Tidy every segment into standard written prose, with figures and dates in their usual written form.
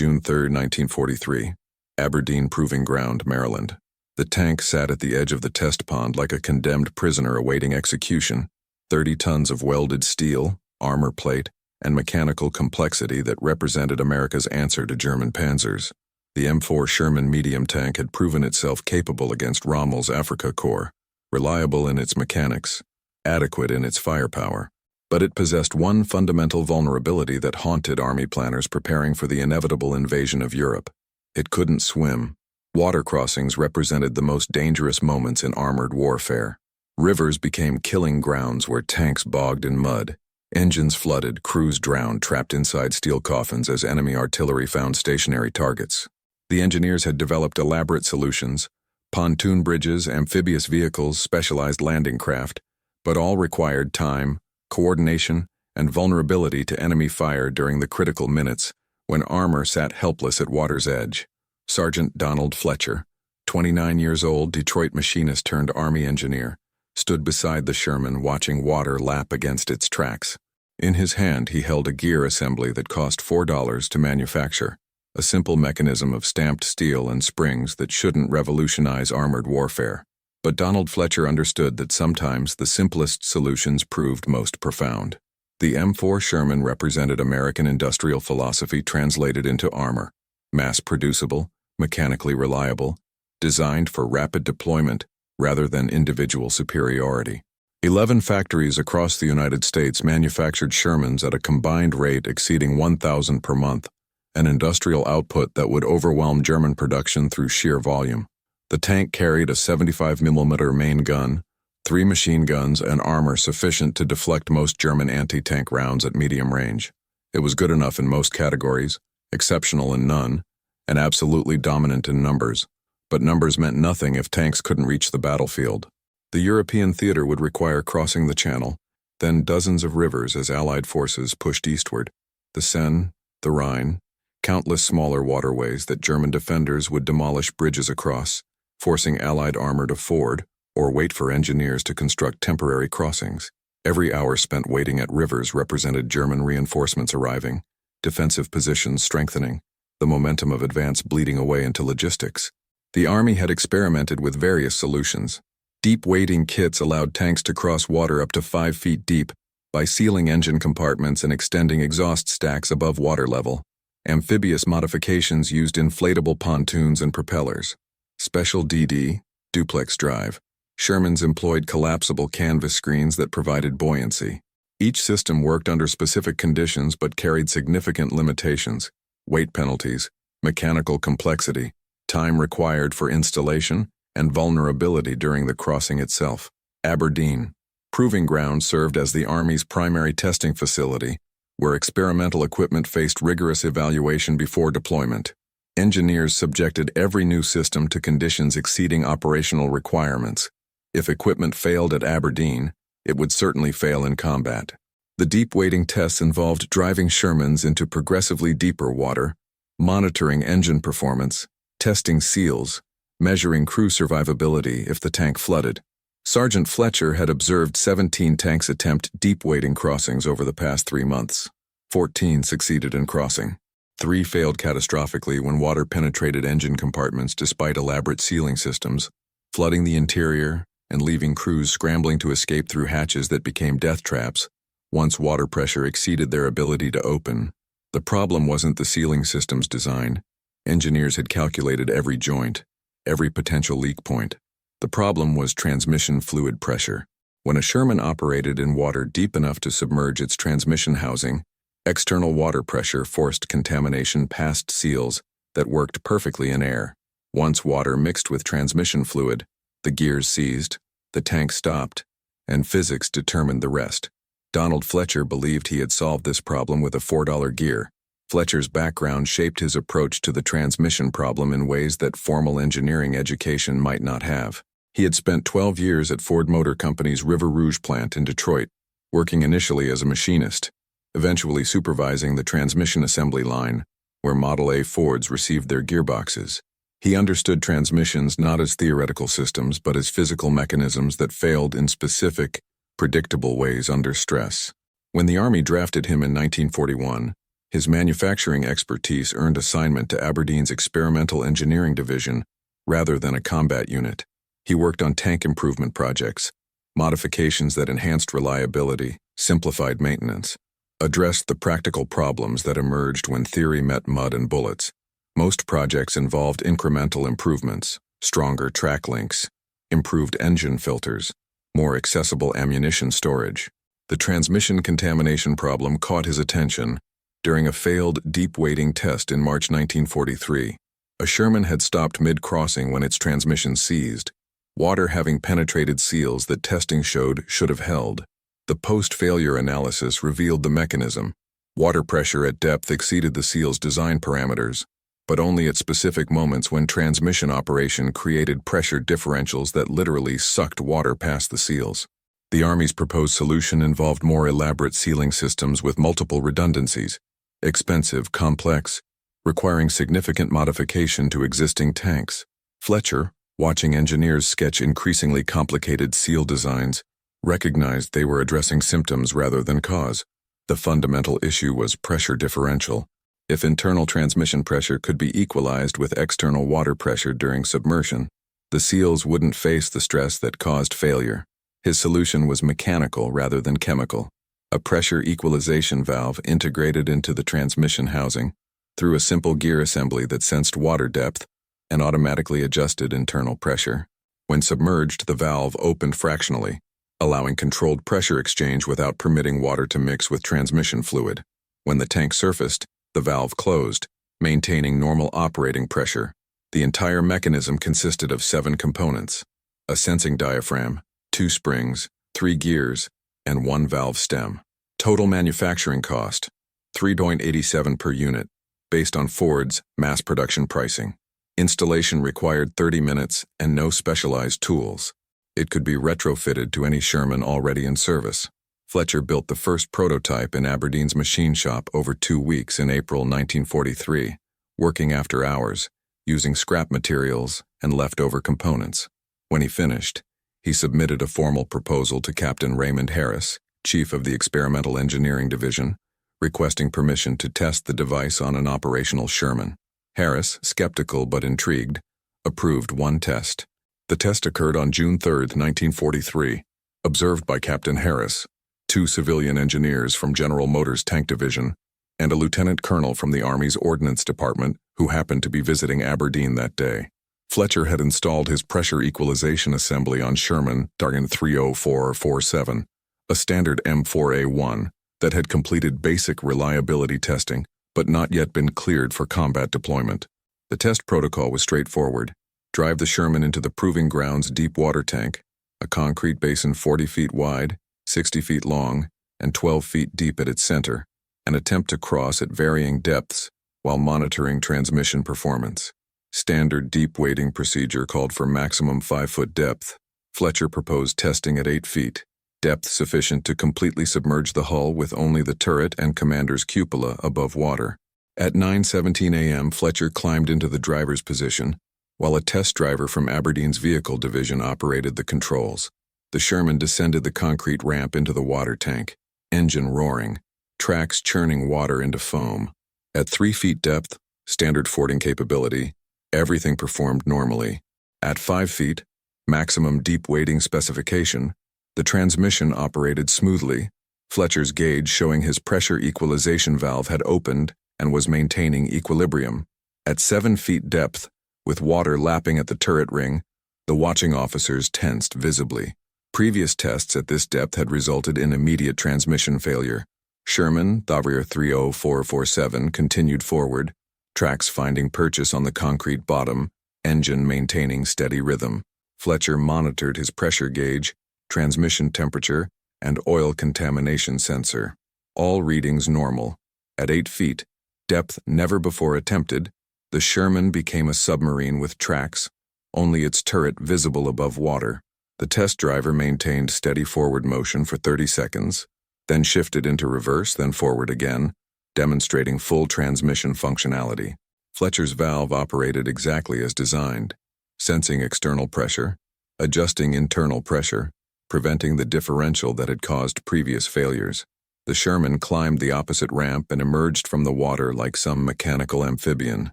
June 3, 1943, Aberdeen Proving Ground, Maryland. The tank sat at the edge of the test pond like a condemned prisoner awaiting execution, 30 tons of welded steel, armor plate, and mechanical complexity that represented America's answer to German panzers. The M4 Sherman medium tank had proven itself capable against Rommel's Afrika Korps, reliable in its mechanics, adequate in its firepower. But it possessed one fundamental vulnerability that haunted army planners preparing for the inevitable invasion of Europe. It couldn't swim. Water crossings represented the most dangerous moments in armored warfare. Rivers became killing grounds where tanks bogged in mud. Engines flooded, crews drowned, trapped inside steel coffins as enemy artillery found stationary targets. The engineers had developed elaborate solutions: pontoon bridges, amphibious vehicles, specialized landing craft, but all required time, coordination, and vulnerability to enemy fire during the critical minutes when armor sat helpless at water's edge. Sergeant Donald Fletcher, 29 years old, Detroit machinist turned Army engineer, stood beside the Sherman watching water lap against its tracks. In his hand he held a gear assembly that cost $4 to manufacture, a simple mechanism of stamped steel and springs that shouldn't revolutionize armored warfare. But Donald Fletcher understood that sometimes the simplest solutions proved most profound. The M4 Sherman represented American industrial philosophy translated into armor: mass-producible, mechanically reliable, designed for rapid deployment rather than individual superiority. 11 factories across the United States manufactured Shermans at a combined rate exceeding 1,000 per month, an industrial output that would overwhelm German production through sheer volume. The tank carried a 75mm main gun, 3 machine guns, and armor sufficient to deflect most German anti-tank rounds at medium range. It was good enough in most categories, exceptional in none, and absolutely dominant in numbers. But numbers meant nothing if tanks couldn't reach the battlefield. The European theater would require crossing the Channel, then dozens of rivers as Allied forces pushed eastward: the Seine, the Rhine, countless smaller waterways that German defenders would demolish bridges across, forcing Allied armor to ford or wait for engineers to construct temporary crossings. Every hour spent waiting at rivers represented German reinforcements arriving, defensive positions strengthening, the momentum of advance bleeding away into logistics. The Army had experimented with various solutions. Deep wading kits allowed tanks to cross water up to 5 feet deep by sealing engine compartments and extending exhaust stacks above water level. Amphibious modifications used inflatable pontoons and propellers. Special DD, duplex drive. Shermans employed collapsible canvas screens that provided buoyancy. Each system worked under specific conditions but carried significant limitations: weight penalties, mechanical complexity, time required for installation, and vulnerability during the crossing itself. Aberdeen Proving Ground served as the Army's primary testing facility, where experimental equipment faced rigorous evaluation before deployment. Engineers subjected every new system to conditions exceeding operational requirements. If equipment failed at Aberdeen, it would certainly fail in combat. The deep wading tests involved driving Shermans into progressively deeper water, monitoring engine performance, testing seals, measuring crew survivability if the tank flooded. Sergeant Fletcher had observed 17 tanks attempt deep wading crossings over the past 3 months. 14 succeeded in crossing. 3 failed catastrophically when water penetrated engine compartments despite elaborate sealing systems, flooding the interior and leaving crews scrambling to escape through hatches that became death traps once water pressure exceeded their ability to open. The problem wasn't the sealing system's design. Engineers had calculated every joint, every potential leak point. The problem was transmission fluid pressure. When a Sherman operated in water deep enough to submerge its transmission housing, external water pressure forced contamination past seals that worked perfectly in air. Once water mixed with transmission fluid, the gears seized, the tank stopped, and physics determined the rest. Donald Fletcher believed he had solved this problem with a $4 gear. Fletcher's background shaped his approach to the transmission problem in ways that formal engineering education might not have. He had spent 12 years at Ford Motor Company's River Rouge plant in Detroit, working initially as a machinist, eventually supervising the transmission assembly line, where Model A Fords received their gearboxes. He understood transmissions not as theoretical systems but as physical mechanisms that failed in specific, predictable ways under stress. When the Army drafted him in 1941, His manufacturing expertise earned assignment to Aberdeen's Experimental Engineering Division rather than a combat unit. He worked on tank improvement projects, modifications that enhanced reliability, simplified maintenance, addressed the practical problems that emerged when theory met mud and bullets. Most projects involved incremental improvements, stronger track links, improved engine filters, more accessible ammunition storage. The transmission contamination problem caught his attention during a failed deep weighting test in March 1943. A Sherman had stopped mid-crossing when its transmission seized, water having penetrated seals that testing showed should have held. The post-failure analysis revealed the mechanism. Water pressure at depth exceeded the seal's design parameters, but only at specific moments when transmission operation created pressure differentials that literally sucked water past the seals. The Army's proposed solution involved more elaborate sealing systems with multiple redundancies, expensive, complex, requiring significant modification to existing tanks. Fletcher, watching engineers sketch increasingly complicated seal designs, recognized they were addressing symptoms rather than cause. The fundamental issue was pressure differential. If internal transmission pressure could be equalized with external water pressure during submersion, the seals wouldn't face the stress that caused failure. His solution was mechanical rather than chemical. A pressure equalization valve integrated into the transmission housing through a simple gear assembly that sensed water depth and automatically adjusted internal pressure. When submerged, the valve opened fractionally, allowing controlled pressure exchange without permitting water to mix with transmission fluid. When the tank surfaced, the valve closed, maintaining normal operating pressure. The entire mechanism consisted of 7 components: a sensing diaphragm, 2 springs, 3 gears, and 1 valve stem. Total manufacturing cost, $3.87 per unit, based on Ford's mass production pricing. Installation required 30 minutes and no specialized tools. It could be retrofitted to any Sherman already in service. Fletcher built the first prototype in Aberdeen's machine shop over 2 weeks in April 1943, working after hours, using scrap materials and leftover components. When he finished, he submitted a formal proposal to Captain Raymond Harris, Chief of the Experimental Engineering Division, requesting permission to test the device on an operational Sherman. Harris, skeptical but intrigued, approved 1 test. The test occurred on June 3, 1943, observed by Captain Harris, 2 civilian engineers from General Motors Tank Division, and a lieutenant colonel from the Army's Ordnance Department who happened to be visiting Aberdeen that day. Fletcher had installed his pressure equalization assembly on Sherman Dargan 30447, a standard M4A1 that had completed basic reliability testing but not yet been cleared for combat deployment. The test protocol was straightforward. Drive the Sherman into the Proving Grounds deep water tank, a concrete basin 40 feet wide, 60 feet long, and 12 feet deep at its center, and attempt to cross at varying depths while monitoring transmission performance. Standard deep weighting procedure called for maximum 5-foot depth. Fletcher proposed testing at 8 feet, depth sufficient to completely submerge the hull with only the turret and commander's cupola above water. At 9:17 a.m., Fletcher climbed into the driver's position, while a test driver from Aberdeen's vehicle division operated the controls. The Sherman descended the concrete ramp into the water tank, engine roaring, tracks churning water into foam. At 3 feet depth, standard fording capability, everything performed normally. At 5 feet, maximum deep weighting specification, the transmission operated smoothly, Fletcher's gauge showing his pressure equalization valve had opened and was maintaining equilibrium. At 7 feet depth, with water lapping at the turret ring, the watching officers tensed visibly. Previous tests at this depth had resulted in immediate transmission failure. Sherman, Thavir 30447, continued forward, tracks finding purchase on the concrete bottom, engine maintaining steady rhythm. Fletcher monitored his pressure gauge, transmission temperature, and oil contamination sensor. All readings normal. At 8 feet, depth never before attempted, the Sherman became a submarine with tracks, only its turret visible above water. The test driver maintained steady forward motion for 30 seconds, then shifted into reverse, then forward again, demonstrating full transmission functionality. Fletcher's valve operated exactly as designed, sensing external pressure, adjusting internal pressure, preventing the differential that had caused previous failures. The Sherman climbed the opposite ramp and emerged from the water like some mechanical amphibian,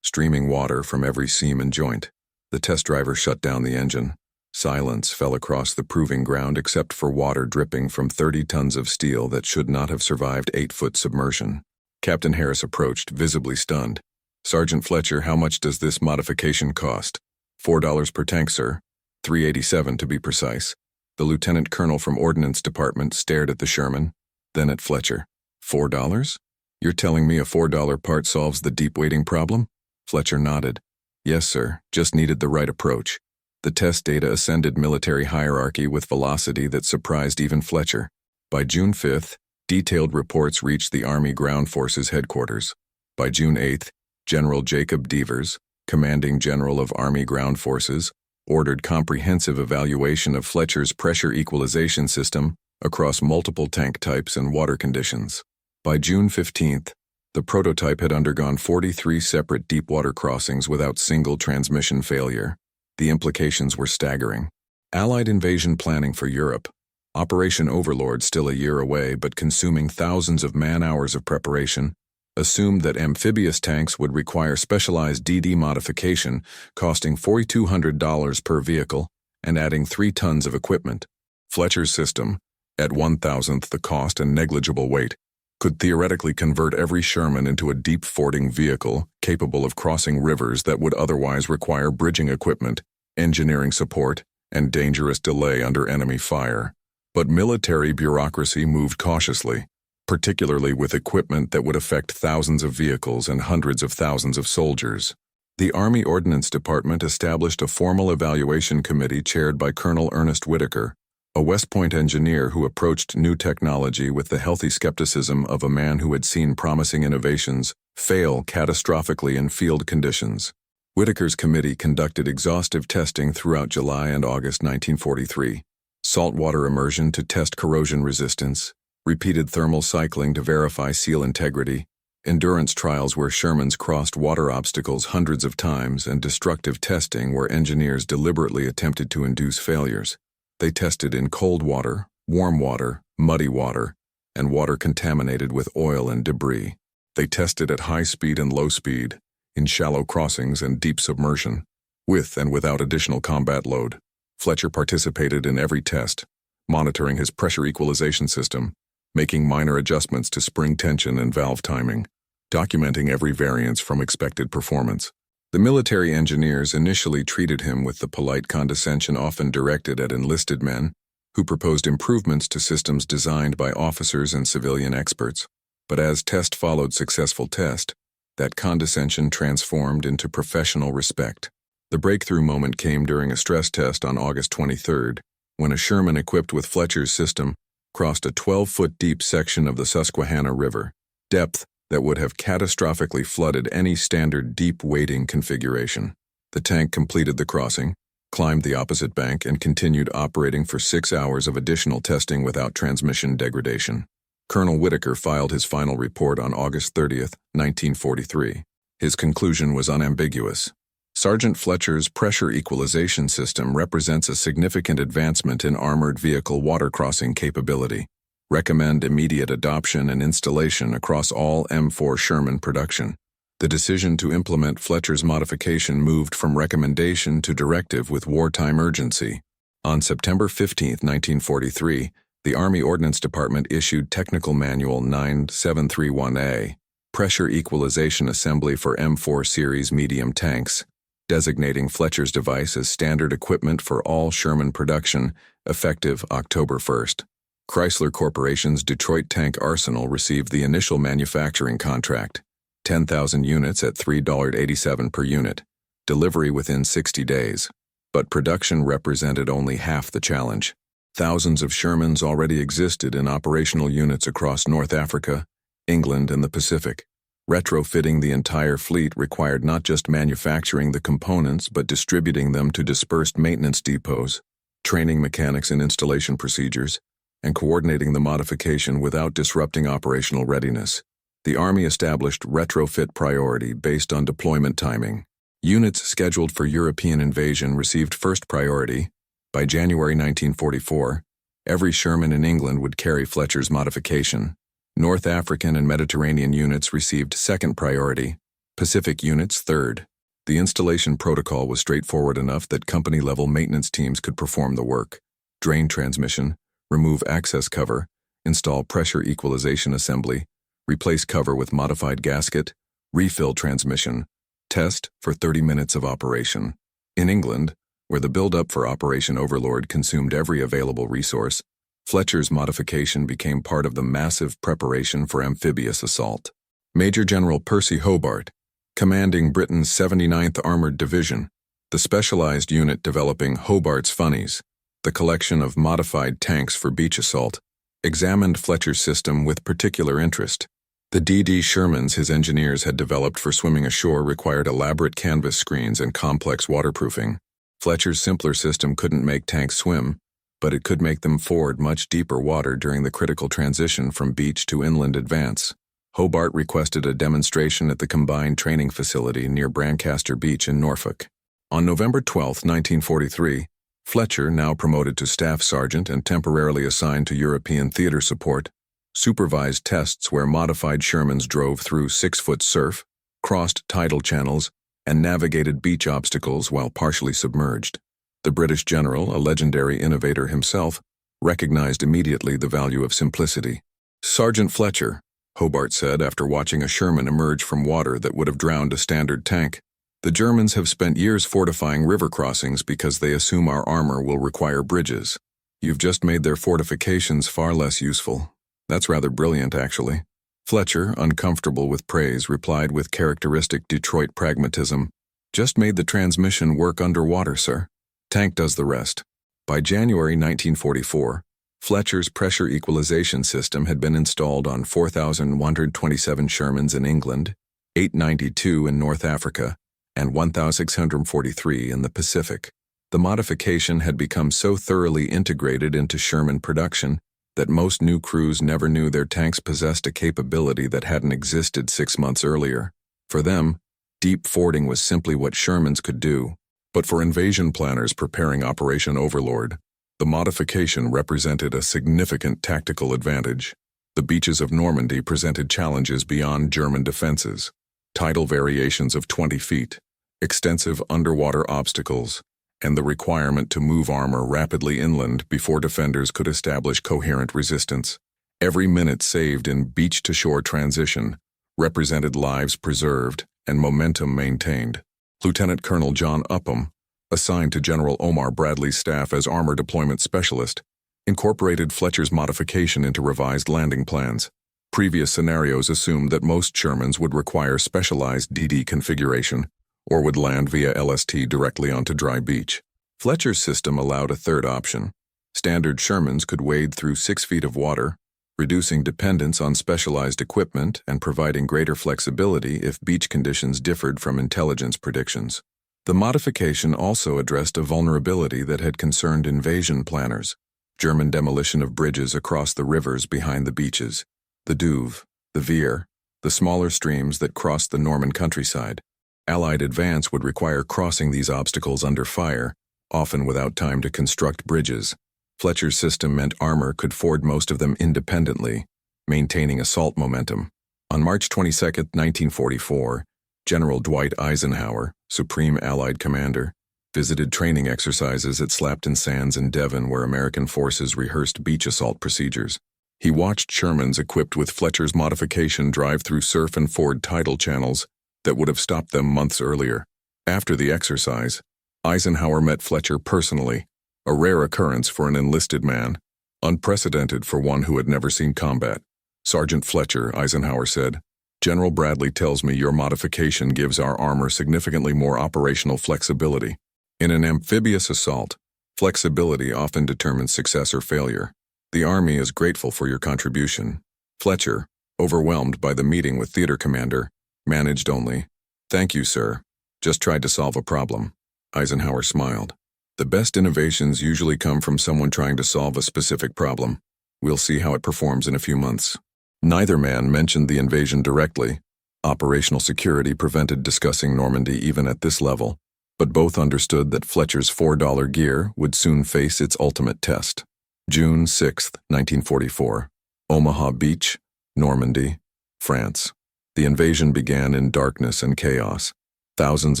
streaming water from every seam and joint. The test driver shut down the engine. Silence fell across the proving ground except for water dripping from 30 tons of steel that should not have survived 8-foot submersion. Captain Harris approached, visibly stunned. "Sergeant Fletcher, how much does this modification cost?" $4 per tank, sir. $3.87 to be precise. The lieutenant colonel from Ordnance Department stared at the Sherman, then at Fletcher. $4? You're telling me a $4 part solves the deep weighting problem? Fletcher nodded. Yes, sir, just needed the right approach. The test data ascended military hierarchy with velocity that surprised even Fletcher. By June 5th, detailed reports reached the Army Ground Forces headquarters. By June 8th, General Jacob Devers, commanding general of Army Ground Forces, ordered comprehensive evaluation of Fletcher's pressure equalization system across multiple tank types and water conditions. By June 15th, the prototype had undergone 43 separate deep-water crossings without single transmission failure. The implications were staggering. Allied invasion planning for Europe. Operation Overlord, still a year away but consuming thousands of man-hours of preparation, assumed that amphibious tanks would require specialized DD modification costing $4,200 per vehicle and adding 3 tons of equipment. Fletcher's system, at 1,000th the cost and negligible weight, could theoretically convert every Sherman into a deep fording vehicle capable of crossing rivers that would otherwise require bridging equipment, engineering support, and dangerous delay under enemy fire. But military bureaucracy moved cautiously, particularly with equipment that would affect thousands of vehicles and hundreds of thousands of soldiers. The Army Ordnance Department established a formal evaluation committee chaired by Colonel Ernest Whitaker, a West Point engineer who approached new technology with the healthy skepticism of a man who had seen promising innovations fail catastrophically in field conditions. Whitaker's committee conducted exhaustive testing throughout July and August 1943, saltwater immersion to test corrosion resistance, repeated thermal cycling to verify seal integrity, endurance trials where Shermans crossed water obstacles hundreds of times, and destructive testing where engineers deliberately attempted to induce failures. They tested in cold water, warm water, muddy water, and water contaminated with oil and debris. They tested at high speed and low speed, in shallow crossings and deep submersion, with and without additional combat load. Fletcher participated in every test, monitoring his pressure equalization system, making minor adjustments to spring tension and valve timing, documenting every variance from expected performance. The military engineers initially treated him with the polite condescension often directed at enlisted men, who proposed improvements to systems designed by officers and civilian experts. But as test followed successful test, that condescension transformed into professional respect. The breakthrough moment came during a stress test on August 23rd, when a Sherman equipped with Fletcher's system crossed a 12-foot deep section of the Susquehanna River, depth that would have catastrophically flooded any standard deep wading configuration. The tank completed the crossing, climbed the opposite bank, and continued operating for 6 hours of additional testing without transmission degradation. Colonel Whitaker filed his final report on August 30th, 1943. His conclusion was unambiguous. Sergeant Fletcher's pressure equalization system represents a significant advancement in armored vehicle water crossing capability. Recommend immediate adoption and installation across all M4 Sherman production. The decision to implement Fletcher's modification moved from recommendation to directive with wartime urgency. On September 15, 1943, the Army Ordnance Department issued Technical Manual 9731A, Pressure Equalization Assembly for M4 Series Medium Tanks, designating Fletcher's device as standard equipment for all Sherman production, effective October 1st. Chrysler Corporation's Detroit Tank Arsenal received the initial manufacturing contract, 10,000 units at $3.87 per unit, delivery within 60 days. But production represented only half the challenge. Thousands of Shermans already existed in operational units across North Africa, England, and the Pacific. Retrofitting the entire fleet required not just manufacturing the components but distributing them to dispersed maintenance depots, training mechanics in installation procedures, and coordinating the modification without disrupting operational readiness. The Army established retrofit priority based on deployment timing. Units scheduled for European invasion received first priority. By January 1944, every Sherman in England would carry Fletcher's modification. North African and Mediterranean units received second priority, Pacific units third. The installation protocol was straightforward enough that company-level maintenance teams could perform the work: drain transmission, remove access cover, install pressure equalization assembly, replace cover with modified gasket, refill transmission, test for 30 minutes of operation. In England, where the build-up for Operation Overlord consumed every available resource, Fletcher's modification became part of the massive preparation for amphibious assault. Major General Percy Hobart, commanding Britain's 79th Armored Division, the specialized unit developing Hobart's Funnies, the collection of modified tanks for beach assault, examined Fletcher's system with particular interest. The D.D. Shermans his engineers had developed for swimming ashore required elaborate canvas screens and complex waterproofing. Fletcher's simpler system couldn't make tanks swim, but it could make them ford much deeper water during the critical transition from beach to inland advance. Hobart requested a demonstration at the combined training facility near Brancaster Beach in Norfolk. On November 12, 1943, Fletcher, now promoted to staff sergeant and temporarily assigned to European theater support, supervised tests where modified Shermans drove through 6-foot surf, crossed tidal channels, and navigated beach obstacles while partially submerged. The British general, a legendary innovator himself, recognized immediately the value of simplicity. "Sergeant Fletcher," Hobart said after watching a Sherman emerge from water that would have drowned a standard tank, "the Germans have spent years fortifying river crossings because they assume our armor will require bridges. You've just made their fortifications far less useful. That's rather brilliant, actually." Fletcher, uncomfortable with praise, replied with characteristic Detroit pragmatism, "Just made the transmission work underwater, sir. Tank does the rest." By January 1944, Fletcher's pressure equalization system had been installed on 4,127 Shermans in England, 892 in North Africa, and 1,643 in the Pacific. The modification had become so thoroughly integrated into Sherman production that most new crews never knew their tanks possessed a capability that hadn't existed 6 months earlier. For them, deep fording was simply what Shermans could do. But for invasion planners preparing Operation Overlord, the modification represented a significant tactical advantage. The beaches of Normandy presented challenges beyond German defenses: tidal variations of 20 feet, extensive underwater obstacles, and the requirement to move armor rapidly inland before defenders could establish coherent resistance. Every minute saved in beach-to-shore transition represented lives preserved and momentum maintained. Lieutenant Colonel John Upham, assigned to General Omar Bradley's staff as Armor Deployment Specialist, incorporated Fletcher's modification into revised landing plans. Previous scenarios assumed that most Shermans would require specialized DD configuration, or would land via LST directly onto dry beach. Fletcher's system allowed a third option. Standard Shermans could wade through 6 feet of water, reducing dependence on specialized equipment and providing greater flexibility if beach conditions differed from intelligence predictions. The modification also addressed a vulnerability that had concerned invasion planners: German demolition of bridges across the rivers behind the beaches, the Douve, the Veer, the smaller streams that crossed the Norman countryside. Allied advance would require crossing these obstacles under fire, often without time to construct bridges. Fletcher's system meant armor could ford most of them independently, maintaining assault momentum. On March 22, 1944, General Dwight Eisenhower, Supreme Allied Commander, visited training exercises at Slapton Sands in Devon where American forces rehearsed beach assault procedures. He watched Shermans equipped with Fletcher's modification drive through surf and ford tidal channels that would have stopped them months earlier. After the exercise, Eisenhower met Fletcher personally, a rare occurrence for an enlisted man, unprecedented for one who had never seen combat. "Sergeant Fletcher," Eisenhower said, "General Bradley tells me your modification gives our armor significantly more operational flexibility. In an amphibious assault, flexibility often determines success or failure. The Army is grateful for your contribution." Fletcher, overwhelmed by the meeting with theater commander, managed only, "Thank you, sir. Just tried to solve a problem." Eisenhower smiled. "The best innovations usually come from someone trying to solve a specific problem. We'll see how it performs in a few months." Neither man mentioned the invasion directly. Operational security prevented discussing Normandy even at this level, but both understood that Fletcher's $4 gear would soon face its ultimate test. June 6, 1944. Omaha Beach, Normandy, France. The invasion began in darkness and chaos. Thousands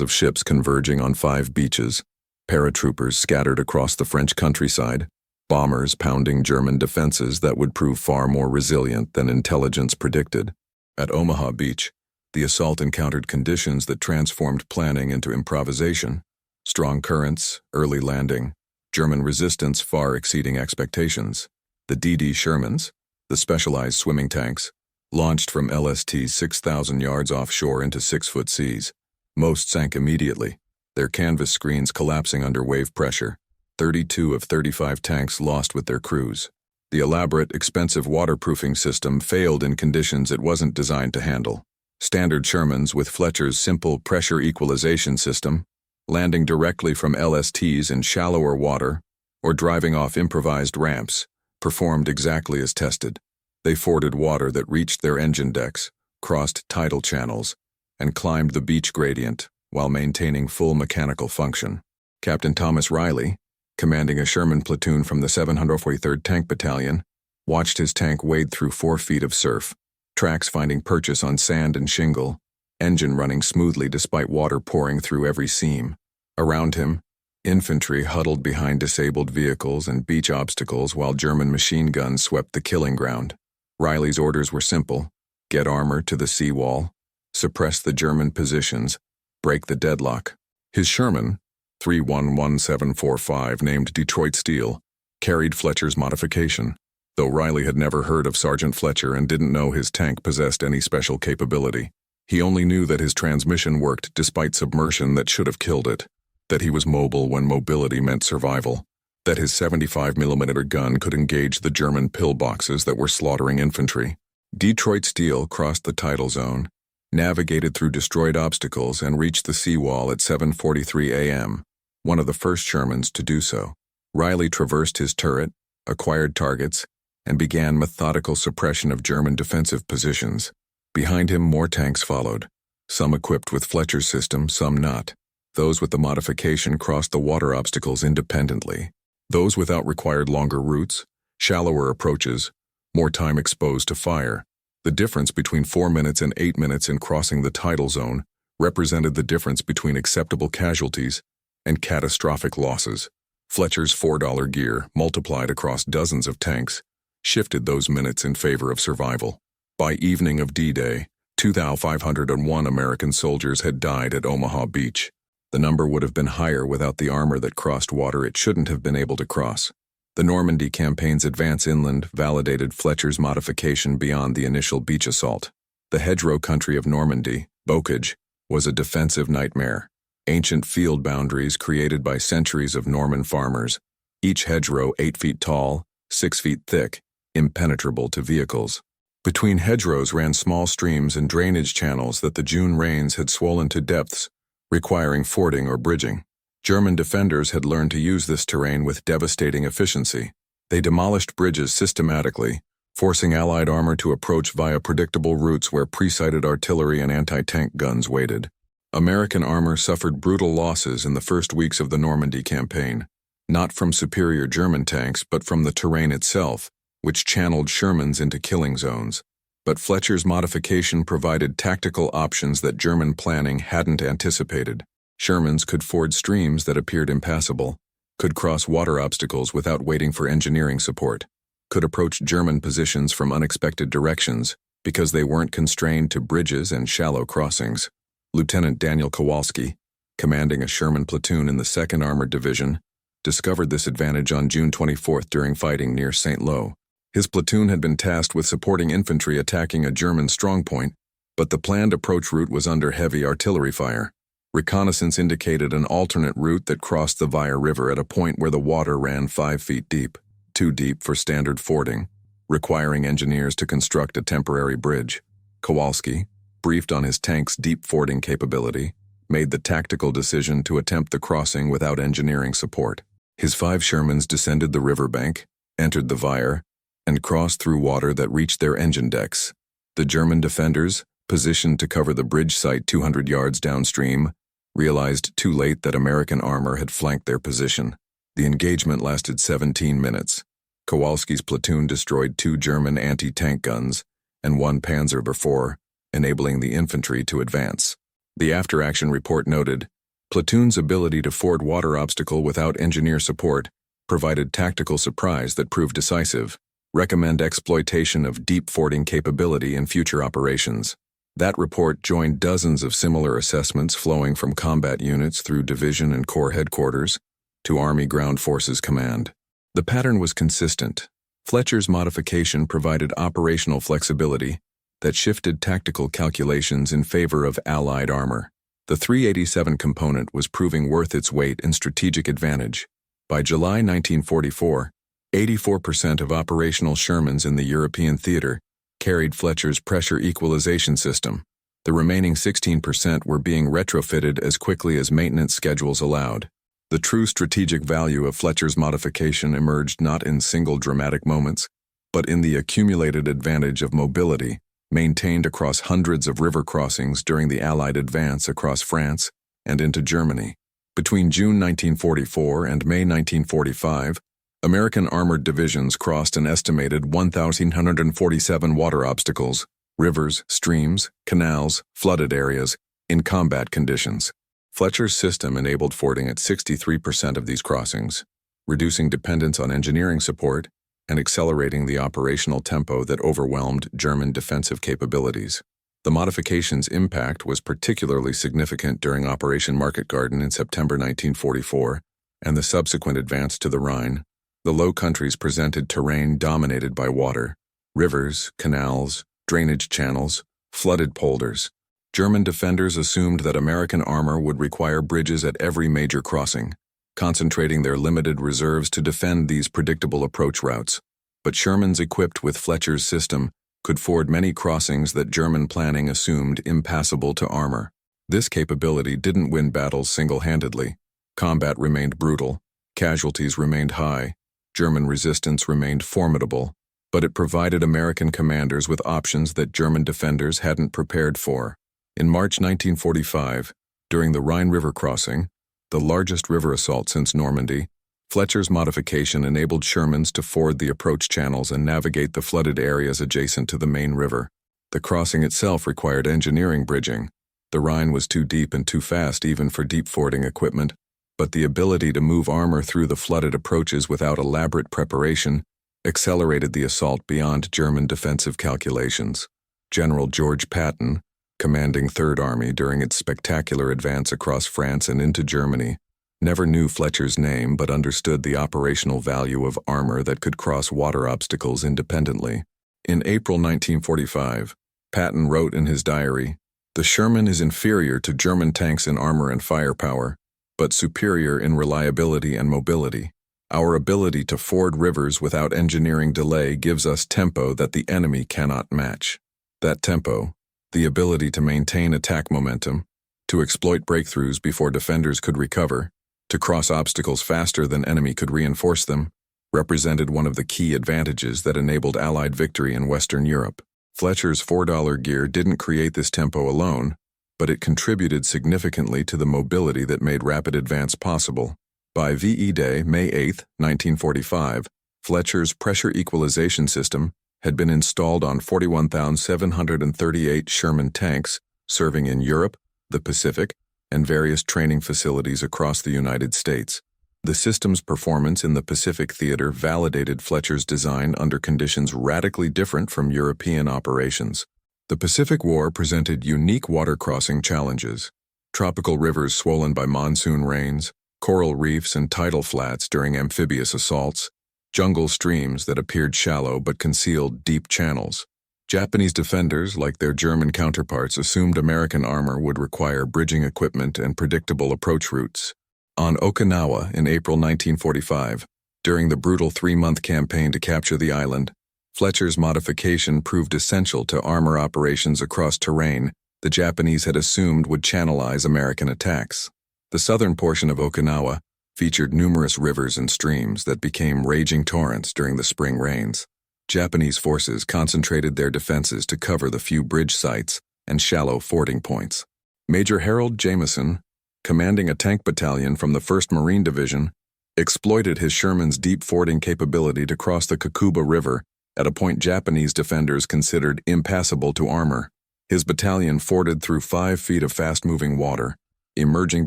of ships converging on 5 beaches, paratroopers scattered across the French countryside, bombers pounding German defenses that would prove far more resilient than intelligence predicted. At Omaha Beach, the assault encountered conditions that transformed planning into improvisation. Strong currents, early landing, German resistance far exceeding expectations. The DD Shermans, the specialized swimming tanks, launched from LST 6,000 yards offshore into 6-foot seas. Most sank immediately, their canvas screens collapsing under wave pressure. 32 of 35 tanks lost with their crews. The elaborate, expensive waterproofing system failed in conditions it wasn't designed to handle. Standard Shermans with Fletcher's simple pressure equalization system, landing directly from LSTs in shallower water or driving off improvised ramps, performed exactly as tested. They forded water that reached their engine decks, crossed tidal channels, and climbed the beach gradient while maintaining full mechanical function. Captain Thomas Riley, commanding a Sherman platoon from the 743rd Tank Battalion, watched his tank wade through 4 feet of surf, tracks finding purchase on sand and shingle, engine running smoothly despite water pouring through every seam. Around him, infantry huddled behind disabled vehicles and beach obstacles while German machine guns swept the killing ground. Riley's orders were simple: get armor to the seawall, suppress the German positions, break the deadlock. His Sherman, 311745, named Detroit Steel, carried Fletcher's modification, though Riley had never heard of Sergeant Fletcher and didn't know his tank possessed any special capability. He only knew that his transmission worked despite submersion that should have killed it, that he was mobile when mobility meant survival, that his 75mm gun could engage the German pillboxes that were slaughtering infantry. Detroit Steel crossed the tidal zone, navigated through destroyed obstacles, and reached the seawall at 7:43 a.m., one of the first Shermans to do so. Riley traversed his turret, acquired targets, and began methodical suppression of German defensive positions. Behind him, more tanks followed, some equipped with Fletcher's system, some not. Those with the modification crossed the water obstacles independently. Those without required longer routes, shallower approaches, more time exposed to fire. The difference between 4 minutes and 8 minutes in crossing the tidal zone represented the difference between acceptable casualties and catastrophic losses. Fletcher's $4 gear, multiplied across dozens of tanks, shifted those minutes in favor of survival. By evening of D-Day, 2,501 American soldiers had died at Omaha Beach. The number would have been higher without the armor that crossed water it shouldn't have been able to cross. The Normandy campaign's advance inland validated Fletcher's modification beyond the initial beach assault. The hedgerow country of Normandy, Bocage, was a defensive nightmare. Ancient field boundaries created by centuries of Norman farmers, each hedgerow 8 feet tall, 6 feet thick, impenetrable to vehicles. Between hedgerows ran small streams and drainage channels that the June rains had swollen to depths, requiring fording or bridging. German defenders had learned to use this terrain with devastating efficiency. They demolished bridges systematically, forcing Allied armor to approach via predictable routes where pre-sighted artillery and anti-tank guns waited. American armor suffered brutal losses in the first weeks of the Normandy campaign, not from superior German tanks but from the terrain itself, which channeled Shermans into killing zones. But Fletcher's modification provided tactical options that German planning hadn't anticipated. Shermans could ford streams that appeared impassable, could cross water obstacles without waiting for engineering support, could approach German positions from unexpected directions because they weren't constrained to bridges and shallow crossings. Lieutenant Daniel Kowalski, commanding a Sherman platoon in the 2nd Armored Division, discovered this advantage on June 24th during fighting near St. Lo. His platoon had been tasked with supporting infantry attacking a German strongpoint, but the planned approach route was under heavy artillery fire. Reconnaissance indicated an alternate route that crossed the Vire River at a point where the water ran 5 feet deep, too deep for standard fording, requiring engineers to construct a temporary bridge. Kowalski, briefed on his tank's deep fording capability, made the tactical decision to attempt the crossing without engineering support. His 5 Shermans descended the riverbank, entered the Vire, and crossed through water that reached their engine decks. The German defenders, positioned to cover the bridge site 200 yards downstream, realized too late that American armor had flanked their position. The engagement lasted 17 minutes. Kowalski's platoon destroyed 2 German anti-tank guns and one Panzer IV, enabling the infantry to advance. The after-action report noted, platoon's ability to ford water obstacle without engineer support provided tactical surprise that proved decisive. Recommend exploitation of deep fording capability in future operations. That report joined dozens of similar assessments flowing from combat units through division and corps headquarters to Army Ground Forces Command. The pattern was consistent. Fletcher's modification provided operational flexibility that shifted tactical calculations in favor of Allied armor. The 387 component was proving worth its weight in strategic advantage. By July 1944, 84% of operational Shermans in the European theater carried Fletcher's pressure equalization system. The remaining 16% were being retrofitted as quickly as maintenance schedules allowed. The true strategic value of Fletcher's modification emerged not in single dramatic moments, but in the accumulated advantage of mobility maintained across hundreds of river crossings during the Allied advance across France and into Germany. Between June 1944 and May 1945, American armored divisions crossed an estimated 1,147 water obstacles, rivers, streams, canals, flooded areas, in combat conditions. Fletcher's system enabled fording at 63% of these crossings, reducing dependence on engineering support and accelerating the operational tempo that overwhelmed German defensive capabilities. The modification's impact was particularly significant during Operation Market Garden in September 1944 and the subsequent advance to the Rhine. The Low Countries presented terrain dominated by water, rivers, canals, drainage channels, flooded polders. German defenders assumed that American armor would require bridges at every major crossing, concentrating their limited reserves to defend these predictable approach routes. But Shermans equipped with Fletcher's system could ford many crossings that German planning assumed impassable to armor. This capability didn't win battles single-handedly. Combat remained brutal, casualties remained high, German resistance remained formidable, but it provided American commanders with options that German defenders hadn't prepared for. In March 1945, during the Rhine River crossing, the largest river assault since Normandy, Fletcher's modification enabled Shermans to ford the approach channels and navigate the flooded areas adjacent to the main river. The crossing itself required engineering bridging. The Rhine was too deep and too fast even for deep fording equipment, but the ability to move armor through the flooded approaches without elaborate preparation accelerated the assault beyond German defensive calculations. General George Patton, commanding Third Army during its spectacular advance across France and into Germany, never knew Fletcher's name but understood the operational value of armor that could cross water obstacles independently. In April 1945, Patton wrote in his diary, "The Sherman is inferior to German tanks in armor and firepower, but superior in reliability and mobility. Our ability to ford rivers without engineering delay gives us tempo that the enemy cannot match. That tempo, the ability to maintain attack momentum, to exploit breakthroughs before defenders could recover, to cross obstacles faster than enemy could reinforce them, represented one of the key advantages that enabled Allied victory in Western Europe. Fletcher's $4 gear didn't create this tempo alone, but it contributed significantly to the mobility that made rapid advance possible. By VE Day, May 8, 1945, Fletcher's pressure equalization system had been installed on 41,738 Sherman tanks serving in Europe, the Pacific, and various training facilities across the United States. The system's performance in the Pacific theater validated Fletcher's design under conditions radically different from European operations. The Pacific War presented unique water crossing challenges: tropical rivers swollen by monsoon rains, coral reefs and tidal flats during amphibious assaults, jungle streams that appeared shallow but concealed deep channels. Japanese defenders, like their German counterparts, assumed American armor would require bridging equipment and predictable approach routes. On Okinawa in April 1945, during the brutal 3-month campaign to capture the island, Fletcher's modification proved essential to armor operations across terrain the Japanese had assumed would channelize American attacks. The southern portion of Okinawa featured numerous rivers and streams that became raging torrents during the spring rains. Japanese forces concentrated their defenses to cover the few bridge sites and shallow fording points. Major Harold Jameson, commanding a tank battalion from the 1st Marine Division, exploited his Sherman's deep fording capability to cross the Kakuba River at a point Japanese defenders considered impassable to armor. His battalion forded through 5 feet of fast-moving water, emerging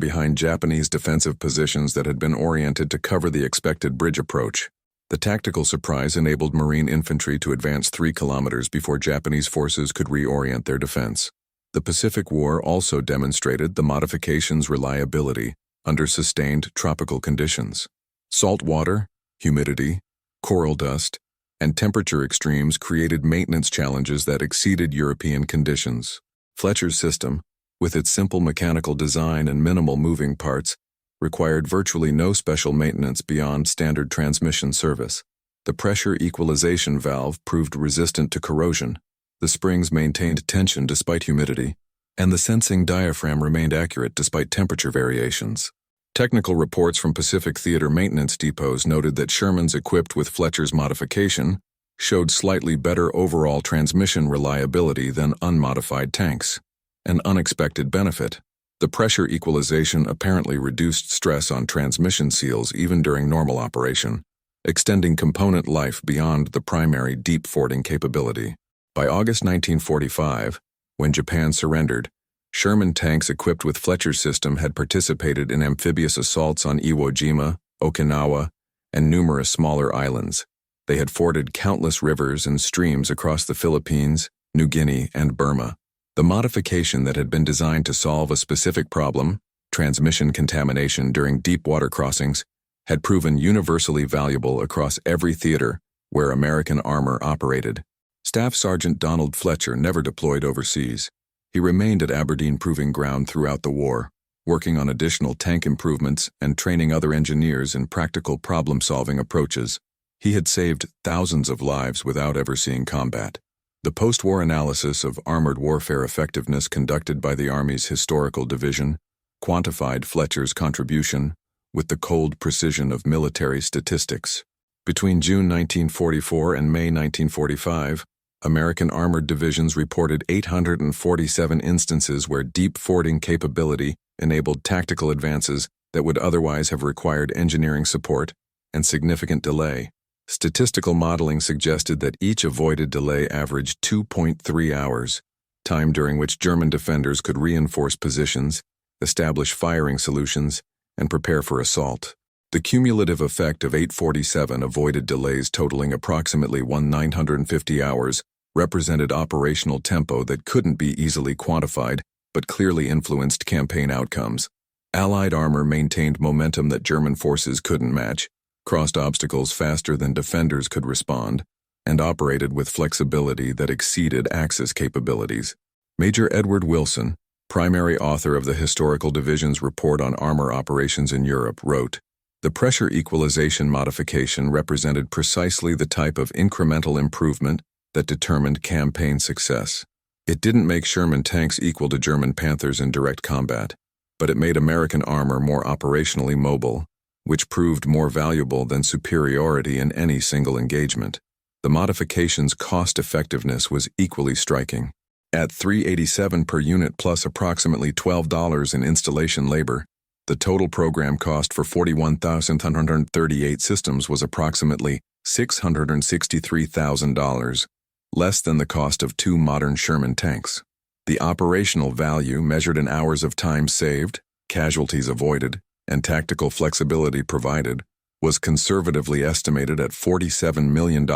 behind Japanese defensive positions that had been oriented to cover the expected bridge approach. The tactical surprise enabled Marine infantry to advance 3 kilometers before Japanese forces could reorient their defense. The Pacific War also demonstrated the modification's reliability under sustained tropical conditions. Salt water, humidity, coral dust, and temperature extremes created maintenance challenges that exceeded European conditions. Fletcher's system, with its simple mechanical design and minimal moving parts, required virtually no special maintenance beyond standard transmission service. The pressure equalization valve proved resistant to corrosion, the springs maintained tension despite humidity, and the sensing diaphragm remained accurate despite temperature variations. Technical reports from Pacific Theater maintenance depots noted that Shermans equipped with Fletcher's modification showed slightly better overall transmission reliability than unmodified tanks. An unexpected benefit. The pressure equalization apparently reduced stress on transmission seals even during normal operation, extending component life beyond the primary deep fording capability. By August 1945, when Japan surrendered, Sherman tanks equipped with Fletcher's system had participated in amphibious assaults on Iwo Jima, Okinawa, and numerous smaller islands. They had forded countless rivers and streams across the Philippines, New Guinea, and Burma. The modification that had been designed to solve a specific problem, transmission contamination during deep water crossings, had proven universally valuable across every theater where American armor operated. Staff Sergeant Donald Fletcher never deployed overseas. He remained at Aberdeen Proving Ground throughout the war, working on additional tank improvements and training other engineers in practical problem-solving approaches. He had saved thousands of lives without ever seeing combat. The post-war analysis of armored warfare effectiveness conducted by the Army's Historical Division quantified Fletcher's contribution with the cold precision of military statistics. Between June 1944 and May 1945, American armored divisions reported 847 instances where deep fording capability enabled tactical advances that would otherwise have required engineering support and significant delay. Statistical modeling suggested that each avoided delay averaged 2.3 hours, time during which German defenders could reinforce positions, establish firing solutions, and prepare for assault. The cumulative effect of 847 avoided delays totaling approximately 1,950 hours represented operational tempo that couldn't be easily quantified but clearly influenced campaign outcomes. Allied armor maintained momentum that German forces couldn't match, crossed obstacles faster than defenders could respond, and operated with flexibility that exceeded Axis capabilities. Major Edward Wilson, primary author of the Historical Division's report on armor operations in Europe, wrote, "The pressure equalization modification represented precisely the type of incremental improvement that determined campaign success. It didn't make Sherman tanks equal to German Panthers in direct combat, but it made American armor more operationally mobile, which proved more valuable than superiority in any single engagement. The modification's cost-effectiveness was equally striking. At $387 per unit plus approximately $12 in installation labor, the total program cost for 41,138 systems was approximately $663,000, less than the cost of 2 modern Sherman tanks. The operational value measured in hours of time saved, casualties avoided, and tactical flexibility provided was conservatively estimated at $47 million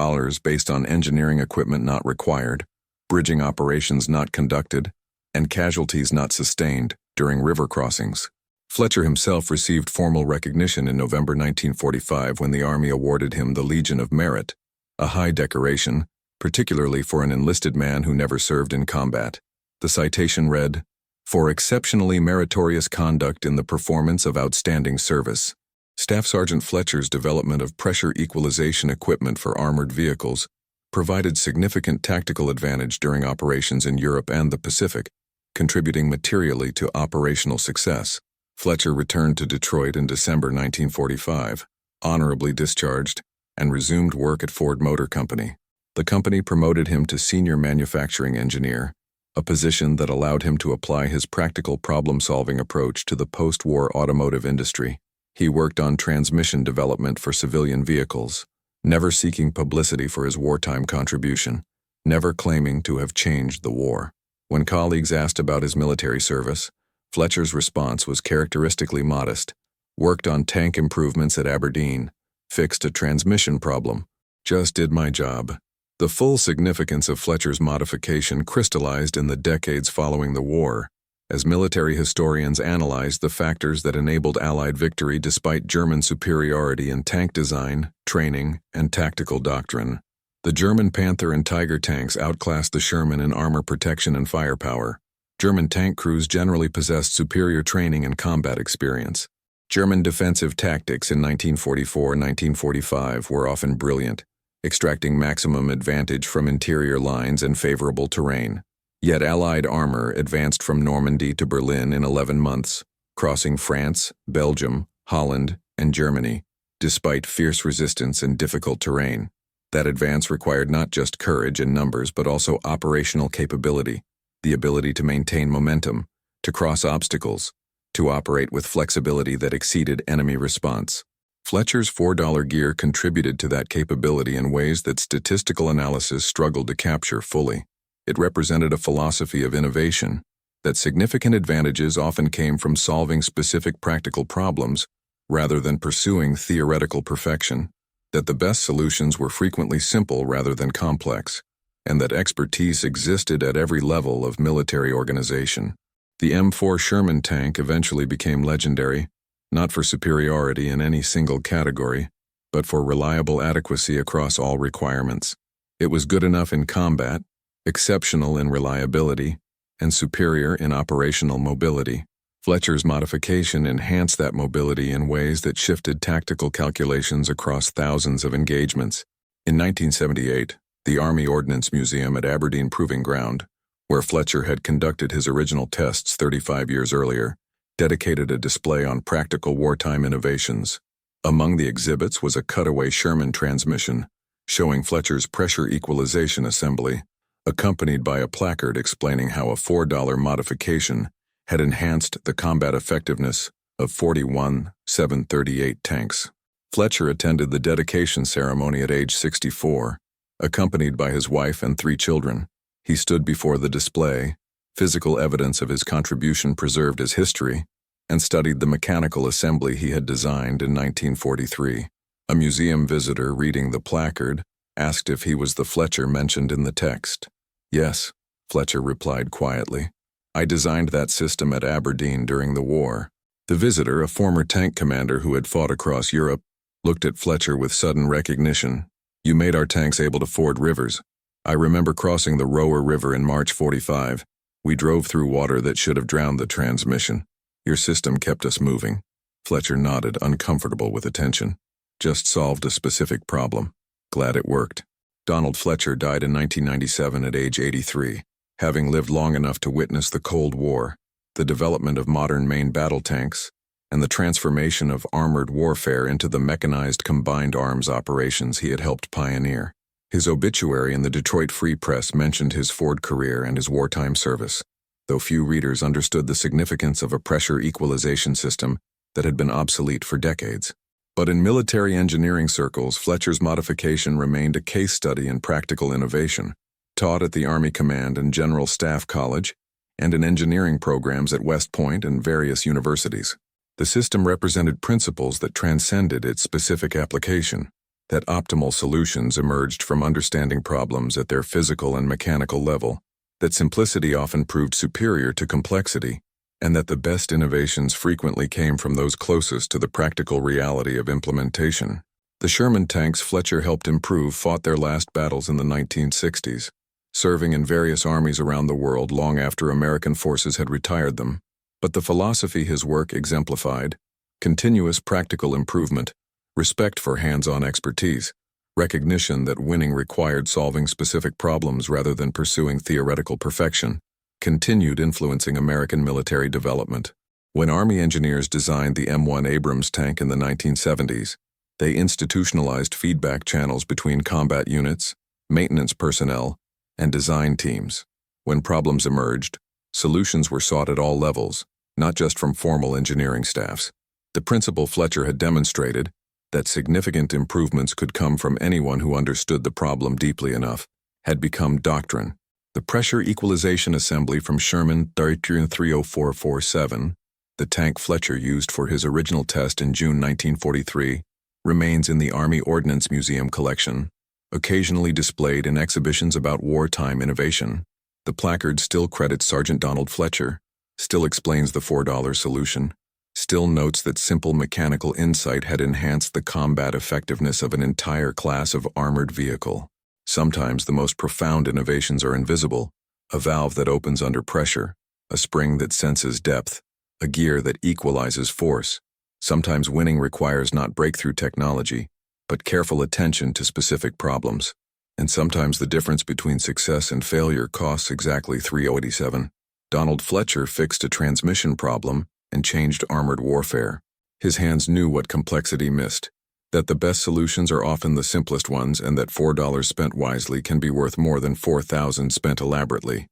based on engineering equipment not required, bridging operations not conducted, and casualties not sustained during river crossings. Fletcher himself received formal recognition in November 1945 when the Army awarded him the Legion of Merit, a high decoration, particularly for an enlisted man who never served in combat. The citation read, "For exceptionally meritorious conduct in the performance of outstanding service." Staff Sergeant Fletcher's development of pressure equalization equipment for armored vehicles provided significant tactical advantage during operations in Europe and the Pacific, contributing materially to operational success. Fletcher returned to Detroit in December 1945, honorably discharged, and resumed work at Ford Motor Company. The company promoted him to senior manufacturing engineer, a position that allowed him to apply his practical problem-solving approach to the post-war automotive industry. He worked on transmission development for civilian vehicles, never seeking publicity for his wartime contribution, never claiming to have changed the war. When colleagues asked about his military service, Fletcher's response was characteristically modest. Worked on tank improvements at Aberdeen, fixed a transmission problem, just did my job. The full significance of Fletcher's modification crystallized in the decades following the war, as military historians analyzed the factors that enabled Allied victory despite German superiority in tank design, training, and tactical doctrine. The German Panther and Tiger tanks outclassed the Sherman in armor protection and firepower. German tank crews generally possessed superior training and combat experience. German defensive tactics in 1944 and 1945 were often brilliant, extracting maximum advantage from interior lines and favorable terrain. Yet Allied armor advanced from Normandy to Berlin in 11 months, crossing France, Belgium, Holland, and Germany, despite fierce resistance and difficult terrain. That advance required not just courage and numbers but also operational capability, the ability to maintain momentum, to cross obstacles, to operate with flexibility that exceeded enemy response. Fletcher's $4 gear contributed to that capability in ways that statistical analysis struggled to capture fully. It represented a philosophy of innovation, that significant advantages often came from solving specific practical problems rather than pursuing theoretical perfection, that the best solutions were frequently simple rather than complex, and that expertise existed at every level of military organization. The M4 Sherman tank eventually became legendary, not for superiority in any single category, but for reliable adequacy across all requirements. It was good enough in combat, exceptional in reliability, and superior in operational mobility. Fletcher's modification enhanced that mobility in ways that shifted tactical calculations across thousands of engagements. In 1978, the Army Ordnance Museum at Aberdeen Proving Ground, where Fletcher had conducted his original tests 35 years earlier, dedicated a display on practical wartime innovations. Among the exhibits was a cutaway Sherman transmission, showing Fletcher's pressure equalization assembly, accompanied by a placard explaining how a $4 modification had enhanced the combat effectiveness of 41 738 tanks. Fletcher attended the dedication ceremony at age 64, accompanied by his wife and 3 children. He stood before the display, physical evidence of his contribution preserved as history, and studied the mechanical assembly he had designed in 1943. A museum visitor reading the placard asked if he was the Fletcher mentioned in the text. "Yes," Fletcher replied quietly. "I designed that system at Aberdeen during the war." The visitor, a former tank commander who had fought across Europe, looked at Fletcher with sudden recognition. "You made our tanks able to ford rivers. I remember crossing the Rower River in March 45. We drove through water that should have drowned the transmission. Your system kept us moving." Fletcher nodded, uncomfortable with attention. "Just solved a specific problem. Glad it worked." Donald Fletcher died in 1997 at age 83, having lived long enough to witness the Cold War, the development of modern main battle tanks, and the transformation of armored warfare into the mechanized combined arms operations he had helped pioneer. His obituary in the Detroit Free Press mentioned his Ford career and his wartime service, though few readers understood the significance of a pressure equalization system that had been obsolete for decades. But in military engineering circles, Fletcher's modification remained a case study in practical innovation. Taught at the Army Command and General Staff College, and in engineering programs at West Point and various universities. The system represented principles that transcended its specific application, that optimal solutions emerged from understanding problems at their physical and mechanical level, that simplicity often proved superior to complexity, and that the best innovations frequently came from those closest to the practical reality of implementation. The Sherman tanks Fletcher helped improve fought their last battles in the 1960s, serving in various armies around the world long after American forces had retired them. But the philosophy his work exemplified, continuous practical improvement, respect for hands-on expertise, recognition that winning required solving specific problems rather than pursuing theoretical perfection, continued influencing American military development. When Army engineers designed the M1 Abrams tank in the 1970s, they institutionalized feedback channels between combat units, maintenance personnel, and design teams. When problems emerged, solutions were sought at all levels, not just from formal engineering staffs. The principle Fletcher had demonstrated, that significant improvements could come from anyone who understood the problem deeply enough, had become doctrine. The pressure equalization assembly from Sherman 30447, the tank Fletcher used for his original test in June 1943, remains in the Army Ordnance Museum collection, occasionally displayed in exhibitions about wartime innovation. The placard still credits Sergeant Donald Fletcher, still explains the $4 solution, still notes that simple mechanical insight had enhanced the combat effectiveness of an entire class of armored vehicle. Sometimes the most profound innovations are invisible: a valve that opens under pressure, a spring that senses depth, a gear that equalizes force. Sometimes winning requires not breakthrough technology, but careful attention to specific problems. And sometimes the difference between success and failure costs exactly $3.87. Donald Fletcher fixed a transmission problem and changed armored warfare. His hands knew what complexity missed, that the best solutions are often the simplest ones, and that $4 spent wisely can be worth more than $4,000 spent elaborately.